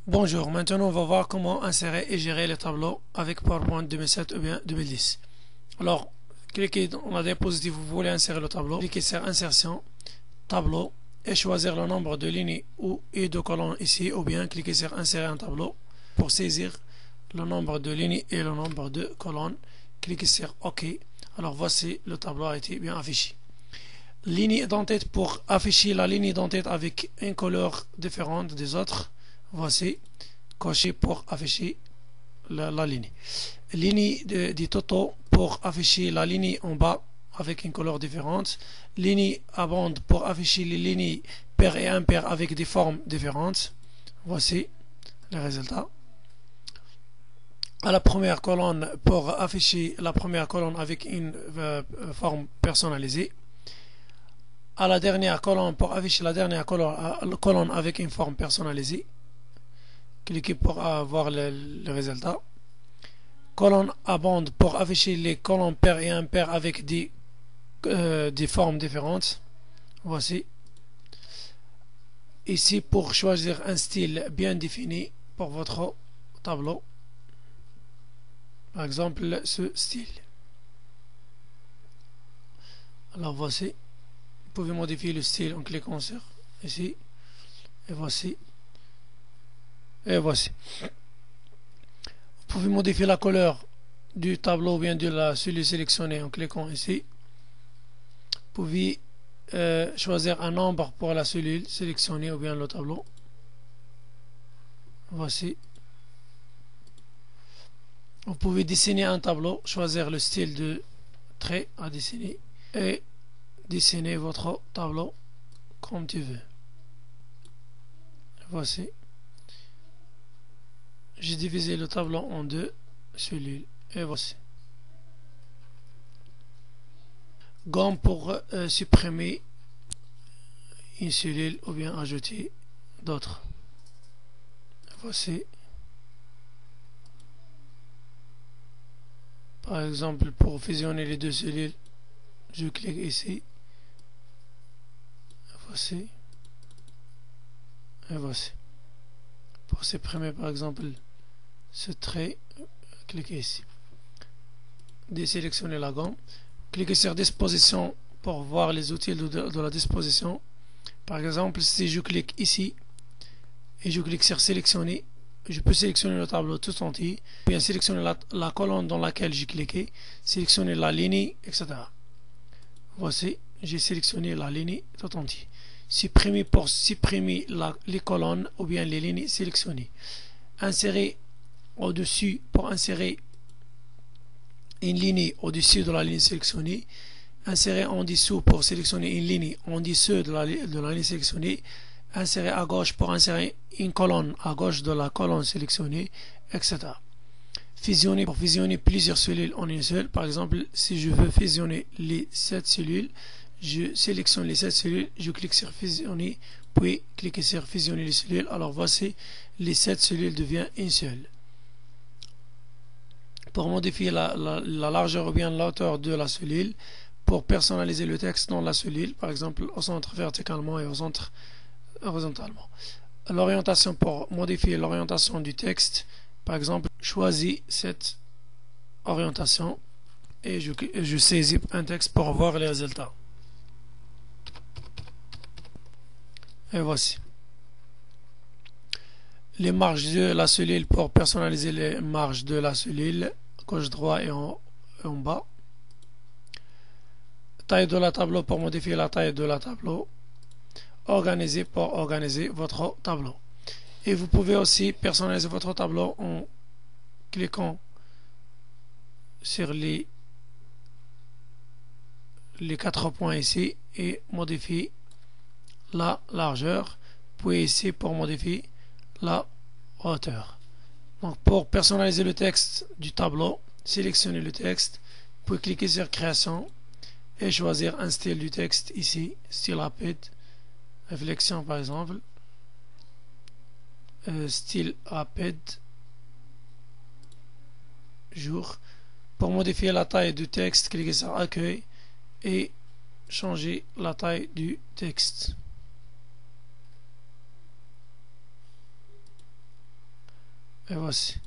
Bonjour, maintenant on va voir comment insérer et gérer les tableaux avec PowerPoint 2007 ou bien 2010. Alors, cliquez dans la diapositive où vous voulez insérer le tableau, cliquez sur Insertion, Tableau et choisir le nombre de lignes et de colonnes ici ou bien cliquez sur Insérer un tableau pour saisir le nombre de lignes et le nombre de colonnes. Cliquez sur OK. Alors voici, le tableau a été bien affiché. Ligne d'entête pour afficher la ligne d'entête avec une couleur différente des autres. Voici, cocher pour afficher la ligne. Ligne du totaux pour afficher la ligne en bas avec une couleur différente. Ligne à bande pour afficher les lignes paires et impaires avec des formes différentes. Voici les résultats. À la première colonne pour afficher la première colonne avec une forme personnalisée. À la dernière colonne pour afficher la dernière colonne avec une forme personnalisée. Cliquez pour avoir le résultat. Colonne à bande pour afficher les colonnes paires et impaires avec des formes différentes. Voici. Ici pour choisir un style bien défini pour votre tableau. Par exemple ce style. Alors voici. Vous pouvez modifier le style en cliquant sur ici. Et voici. Et voici. Vous pouvez modifier la couleur du tableau ou bien de la cellule sélectionnée en cliquant ici. Vous pouvez choisir un nombre pour la cellule sélectionnée ou bien le tableau. Voici. Vous pouvez dessiner un tableau, choisir le style de trait à dessiner et dessiner votre tableau comme tu veux. Voici. J'ai divisé le tableau en deux cellules et voici. Gomme pour supprimer une cellule ou bien ajouter d'autres. Voici. Par exemple, pour fusionner les deux cellules, je clique ici. Voici. Et voici. Pour supprimer par exemple ce trait, cliquez ici. Désélectionnez la gomme. Cliquez sur disposition pour voir les outils de la disposition. Par exemple, si je clique ici et je clique sur sélectionner, je peux sélectionner le tableau tout entier, bien sélectionner la colonne dans laquelle j'ai cliqué, sélectionner la ligne, etc. Voici, j'ai sélectionné la ligne tout entier. Supprimer pour supprimer les colonnes ou bien les lignes sélectionnées. Insérer au-dessus pour insérer une ligne au-dessus de la ligne sélectionnée. Insérer en dessous pour sélectionner une ligne en dessous de la ligne sélectionnée. Insérer à gauche pour insérer une colonne à gauche de la colonne sélectionnée, etc. Fusionner pour fusionner plusieurs cellules en une seule. Par exemple, si je veux fusionner les 7 cellules, je sélectionne les 7 cellules, je clique sur fusionner, puis cliquez sur fusionner les cellules. Alors voici, les 7 cellules deviennent une seule. Pour modifier la largeur ou bien la hauteur de la cellule, pour personnaliser le texte dans la cellule, par exemple au centre verticalement et au centre horizontalement. L'orientation pour modifier l'orientation du texte, par exemple, choisis cette orientation et je saisis un texte pour voir les résultats. Et voici. Les marges de la cellule pour personnaliser les marges de la cellule, gauche, droit et en bas. Taille de la tableau pour modifier la taille de la tableau. Organiser pour organiser votre tableau. Et vous pouvez aussi personnaliser votre tableau en cliquant sur les 4 points ici et modifier la largeur, puis ici pour modifier la hauteur. Donc pour personnaliser le texte du tableau, sélectionnez le texte, puis cliquez sur création et choisir un style du texte ici, style rapide, réflexion par exemple, style rapide, jour. Pour modifier la taille du texte, cliquez sur accueil et changer la taille du texte. Et voici.